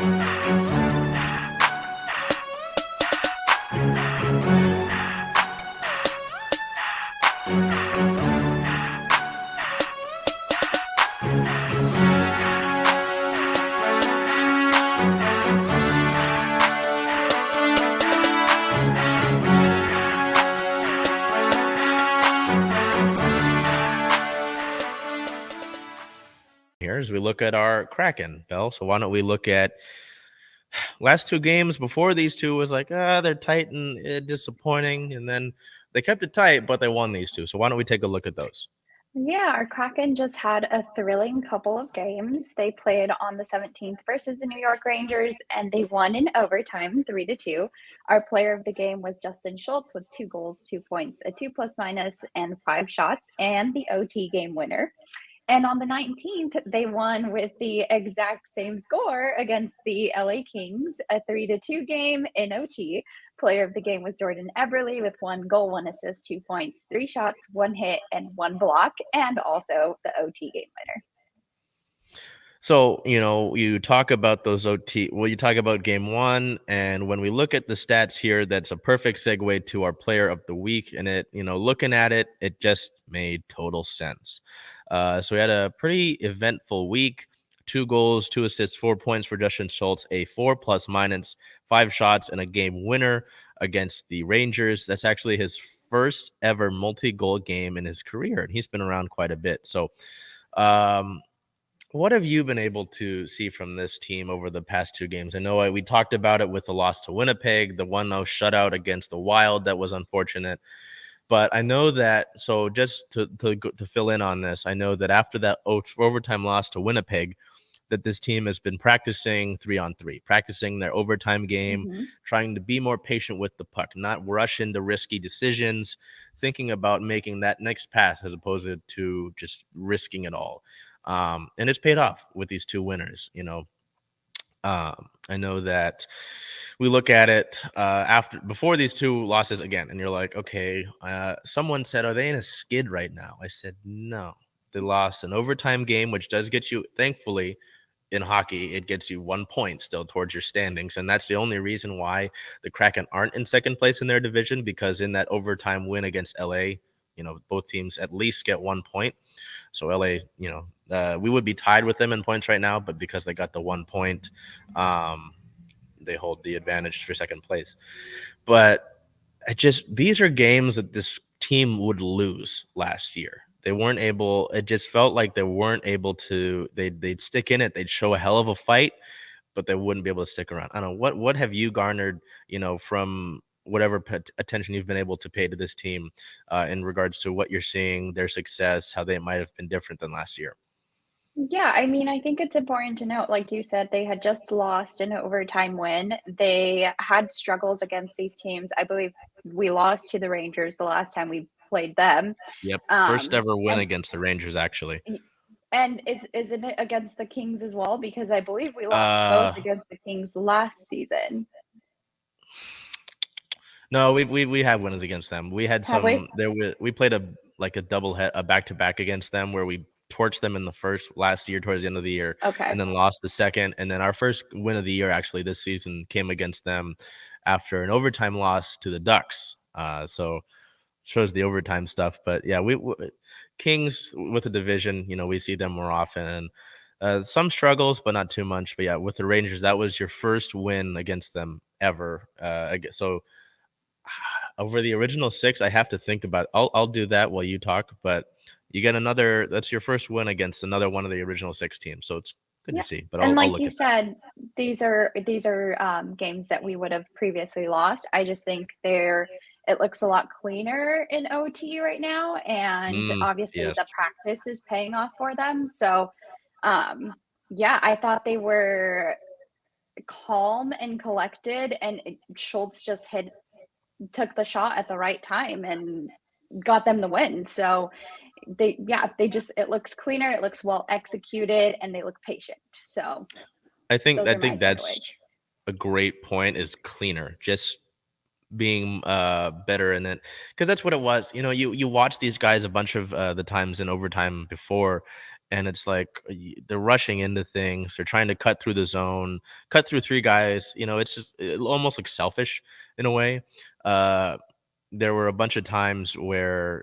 Here as we look at our Kraken, Bell. So why don't we look at last two games before these two was like, they're tight and disappointing. And then they kept it tight, but they won these two. So why don't we take a look at those? Yeah, our Kraken just had a thrilling couple of games. They played on the 17th versus the New York Rangers, and they won in overtime, 3-2. Our player of the game was Justin Schultz with 2 goals, 2 points, a 2 plus minus, and 5 shots, and the OT game winner. And on the 19th, they won with the exact same score against the LA Kings, a 3-2 game in OT. Player of the game was Jordan Eberle with 1 goal, 1 assist, 2 points, 3 shots, 1 hit, and 1 block, and also the OT game winner. So, you talk about those OT. Well, you talk about game one. And when we look at the stats here, that's a perfect segue to our player of the week. And looking at it, it just made total sense. So we had a pretty eventful week. 2 goals, 2 assists, 4 points for Justin Schultz, a 4 plus minus, 5 shots, and a game winner against the Rangers. That's actually his first ever multi-goal game in his career. And he's been around quite a bit. So, what have you been able to see from this team over the past 2 games? I know we talked about it with the loss to Winnipeg, the 1-0 shutout against the Wild. That was unfortunate. But I know that, so just to fill in on this, I know that after that overtime loss to Winnipeg, that this team has been practicing 3-on-3, practicing their overtime game, trying to be more patient with the puck, not rush into risky decisions, thinking about making that next pass as opposed to just risking it all. And it's paid off with these 2 winners. I know that we look at it before these 2 losses again, and you're like, okay, someone said, are they in a skid right now? I said, no, they lost an overtime game, which does get you, thankfully, in hockey, it gets you 1 point still towards your standings. And that's the only reason why the Kraken aren't in second place in their division, because in that overtime win against LA, both teams at least get 1 point. So LA, we would be tied with them in points right now, but because they got the 1 point, they hold the advantage for second place. But these are games that this team would lose last year. They weren't able, it just felt like they weren't able to, they'd stick in it, they'd show a hell of a fight, but they wouldn't be able to stick around. I don't know, what have you garnered, from whatever attention you've been able to pay to this team in regards to what you're seeing, their success, how they might have been different than last year? Yeah, I mean, I think it's important to note, like you said, they had just lost an overtime win. They had struggles against these teams. I believe we lost to the Rangers the last time we played them. Yep, first ever win And against the Rangers, actually. and isn't it against the Kings as well? Because I believe we lost both Uh, against the Kings last season. no, we have wins against them. We had Have we? we played a back-to-back against them where we torched them in the first last year towards the end of the year, Okay. and then lost the second. And then our first win of the year actually this season came against them after an overtime loss to the Ducks. So shows the overtime stuff. But yeah, we Kings with the division, we see them more often. Some struggles, but not too much. But yeah, with the Rangers, that was your first win against them ever. So over the original 6, I have to think about. I'll do that while you talk. But you get another. That's your first win against another one of the original 6 teams. So it's good Yeah. to see. But And I'll like look you at that. said, these are games that we would have previously lost. I just think it looks a lot cleaner in OT right now, and obviously Yes. the practice is paying off for them. So, yeah, I thought they were calm and collected, and Schultz just took the shot at the right time and got them the win. So it looks cleaner, it looks well executed, and they look patient. So I think those are my that's takeaways. a great point. Is cleaner, just being better, and then because that's what it was. You watch these guys a bunch of the times in overtime before, and it's like they're rushing into things. They're trying to cut through the zone, cut through three guys. It's just almost like selfish in a way. There were a bunch of times where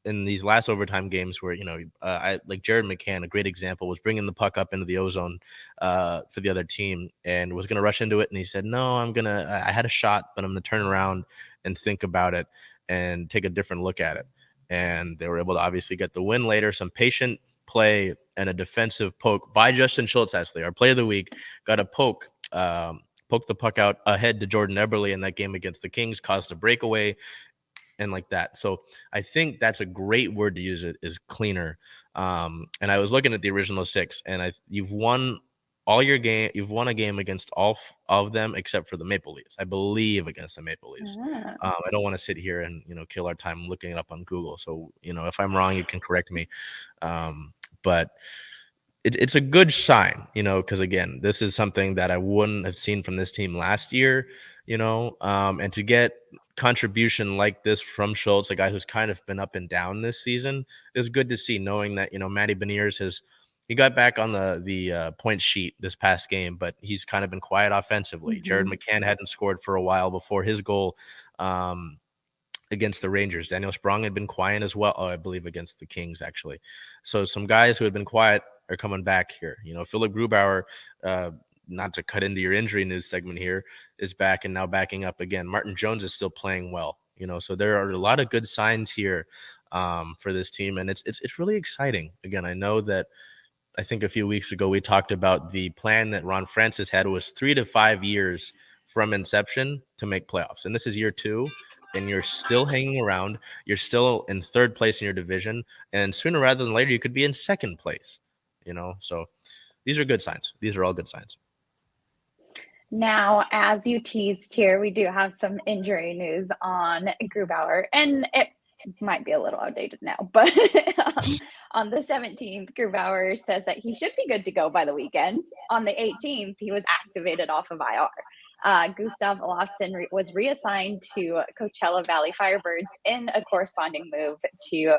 in these last overtime games where I like Jared McCann, a great example, was bringing the puck up into the ozone for the other team and was going to rush into it, and he said, "No, I had a shot, but I'm going to turn around and think about it and take a different look at it." And they were able to obviously get the win later. Some patient play and a defensive poke by Justin Schultz. Actually, our play of the week got a poke. Poke the puck out ahead to Jordan Eberle in that game against the Kings, caused a breakaway, and like that. So I think that's a great word to use, it is cleaner. And I was looking at the original six, and you've won all your game. You've won a game against all of them except for the Maple Leafs, I believe, against the Maple Leafs. I don't want to sit here and kill our time looking it up on Google. So if I'm wrong, you can correct me. But it's a good sign, because again, this is something that I wouldn't have seen from this team last year, and to get contribution like this from Schultz, a guy who's kind of been up and down this season, is good to see, knowing that, Matty Beniers he got back on the point sheet this past game, but he's kind of been quiet offensively. Jared McCann hadn't scored for a while before his goal against the Rangers. Daniel Sprong had been quiet as well. I believe against the Kings, actually. So some guys who had been quiet are coming back here. Philipp Grubauer, not to cut into your injury news segment here, is back and now backing up again. Martin Jones is still playing well. So there are a lot of good signs here for this team, and it's really exciting. Again, I know that I think a few weeks ago we talked about the plan that Ron Francis had was 3 to 5 years from inception to make playoffs, and this is year 2. And you're still hanging around. You're still in third place in your division, and sooner rather than later, you could be in second place. So these are good signs. These are all good signs. Now, as you teased here, we do have some injury news on Grubauer, and it might be a little outdated now, but on the 17th, Grubauer says that he should be good to go by the weekend. On the 18th, he was activated off of IR. Gustav Olofsson was reassigned to Coachella Valley Firebirds in a corresponding move to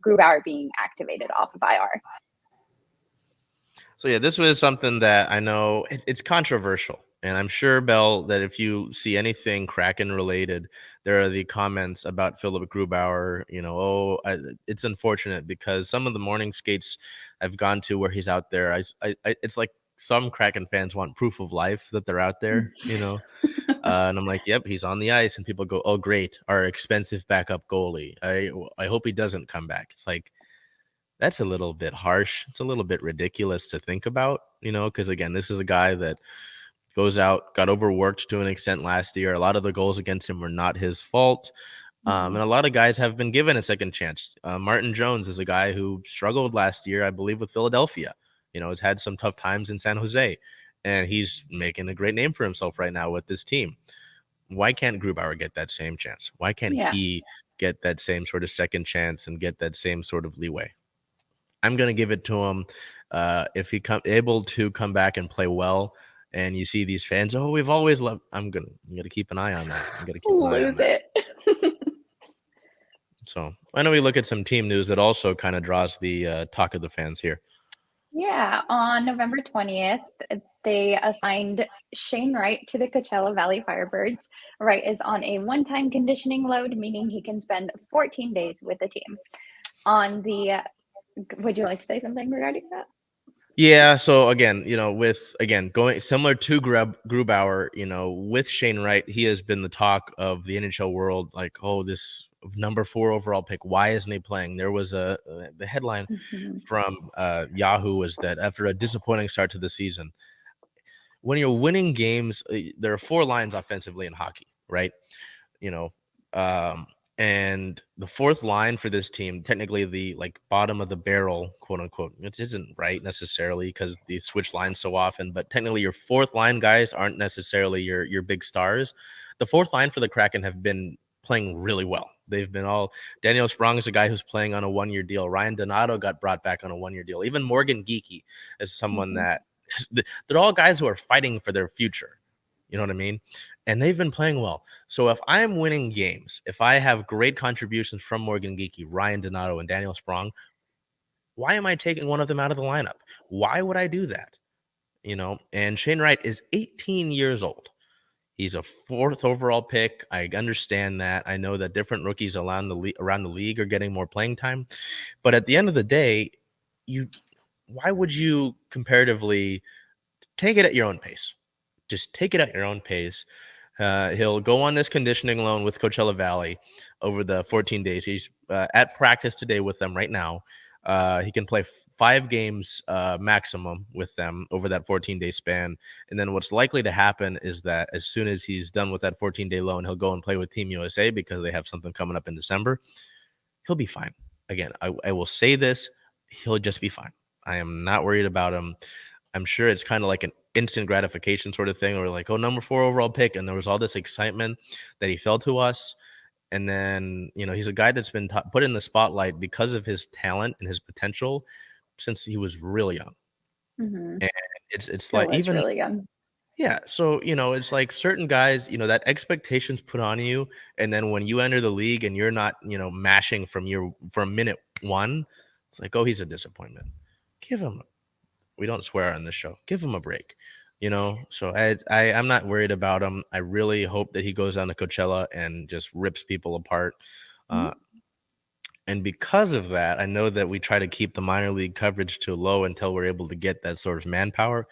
Grubauer being activated off of IR. So, yeah, this was something that I know it's controversial. And I'm sure, Bel, that if you see anything Kraken related, there are the comments about Philipp Grubauer, it's unfortunate because some of the morning skates I've gone to where he's out there, it's like some Kraken fans want proof of life that they're out there, and I'm like, yep, he's on the ice. And people go, oh, great, our expensive backup goalie. I hope he doesn't come back. It's like, that's a little bit harsh. It's a little bit ridiculous to think about, because, again, this is a guy that goes out, got overworked to an extent last year. A lot of the goals against him were not his fault. And a lot of guys have been given a second chance. Martin Jones is a guy who struggled last year, I believe, with Philadelphia. Has had some tough times in San Jose, and he's making a great name for himself right now with this team. Why can't Grubauer get that same chance? Why can't he get that same sort of second chance and get that same sort of leeway? I'm going to give it to him. If he able to come back and play well, and you see these fans, oh, we've always loved. You got to keep an eye on that. You got to keep an eye on that. So why don't we look at some team news that also kind of draws the talk of the fans here? Yeah, on November 20th, they assigned Shane Wright to the Coachella Valley Firebirds. Wright is on a one-time conditioning load, meaning he can spend 14 days with the team. Would you like to say something regarding that? Yeah, so again, going similar to Grubauer, with Shane Wright, he has been the talk of the NHL world, like, oh, this number 4 overall pick, why isn't he playing? There was the headline from Yahoo was that after a disappointing start to the season, when you're winning games, there are 4 lines offensively in hockey, right? And the 4th line for this team, technically the bottom of the barrel, quote unquote, it isn't right necessarily because they switch lines so often, but technically your 4th line guys aren't necessarily your big stars. The 4th line for the Kraken have been playing really well. They've been Daniel Sprong is a guy who's playing on a 1-year deal. Ryan Donato got brought back on a 1-year deal. Even Morgan Geekie is someone that they're all guys who are fighting for their future. You know what I mean? And they've been playing well. So if I'm winning games, if I have great contributions from Morgan Geekie, Ryan Donato, and Daniel Sprong, Why am I taking one of them out of the lineup? Why would I do that? And Shane Wright is 18 years old. He's a fourth overall pick. I understand that. I know that different rookies around the league are getting more playing time. But at the end of the day, why would you comparatively take it at your own pace? Just take it at your own pace. He'll go on this conditioning loan with Coachella Valley over the 14 days. He's at practice today with them right now. He can play 5 games maximum with them over that 14-day span. And then what's likely to happen is that as soon as he's done with that 14-day loan, he'll go and play with Team USA because they have something coming up in December. He'll be fine. Again, I will say this. He'll just be fine. I am not worried about him. I'm sure it's kind of like an instant gratification sort of thing, or like, oh, number 4 overall pick. And there was all this excitement that he fell to us. And then, he's a guy that's been put in the spotlight because of his talent and his potential since he was really young. Mm-hmm. And it's It like was even, really young. yeah. So, it's like certain guys, that expectations put on you. And then when you enter the league and you're not, mashing from minute 1, it's like, oh, he's a disappointment. We don't swear on this show. Give him a break, So I'm not worried about him. I really hope that he goes down to Coachella and just rips people apart. Mm-hmm. And because of that, I know that we try to keep the minor league coverage too low until we're able to get that sort of manpower.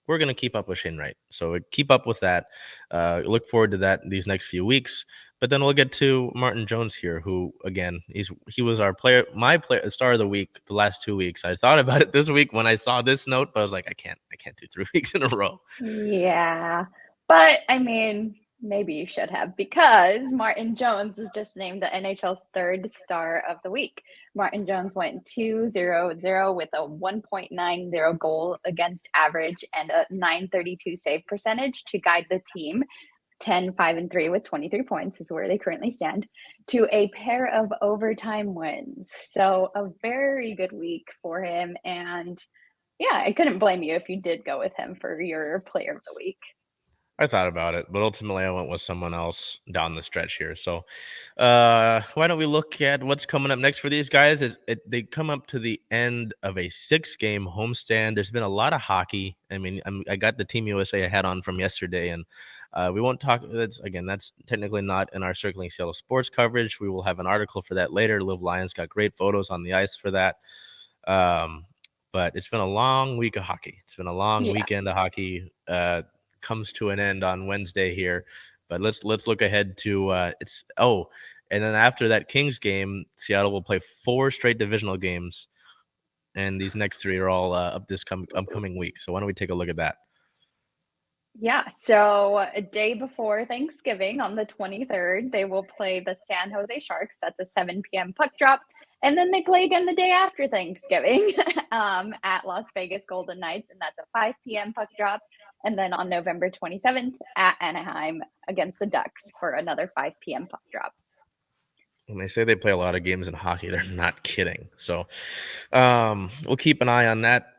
We're going to keep up with Shane Wright. So keep up with that. Look forward to that these next few weeks. But then we'll get to Martin Jones here, who, again, he was my star of the week the last 2 weeks. I thought about it this week when I saw this note, but I was like, I can't do 3 weeks in a row. Yeah. But I mean, maybe you should have, because Martin Jones was just named the NHL's 3rd star of the week. Martin Jones went 2-0-0 with a 1.90 goal against average and a .932 save percentage to guide the team. 10-5-3 with 23 points is where they currently stand, to a pair of overtime wins. So a very good week for him. And yeah, I couldn't blame you if you did go with him for your player of the week. I thought about it, but ultimately I went with someone else down the stretch here. So why don't we look at what's coming up next for these guys? They come up to the end of a 6-game homestand. There's been a lot of hockey. I mean, I got the Team USA hat on from yesterday, and we won't talk. That's technically not in our Circling Seattle Sports coverage. We will have an article for that later. Liv Lyons got great photos on the ice for that. But it's been a long week of hockey. It's been a long weekend of hockey. Comes to an end on Wednesday here, but let's look ahead to and then after that Kings game, Seattle will play 4 straight divisional games, and these next 3 are all up this upcoming week. So why don't we take a look at that? Yeah, so a day before Thanksgiving on the 23rd, they will play the San Jose Sharks. That's a 7 p.m. puck drop. And then they play again the day after Thanksgiving at Las Vegas Golden Knights, and that's a 5 p.m. puck drop. And then on November 27th at Anaheim against the Ducks for another 5 p.m. puck drop. When they say they play a lot of games in hockey, they're not kidding. So we'll keep an eye on that.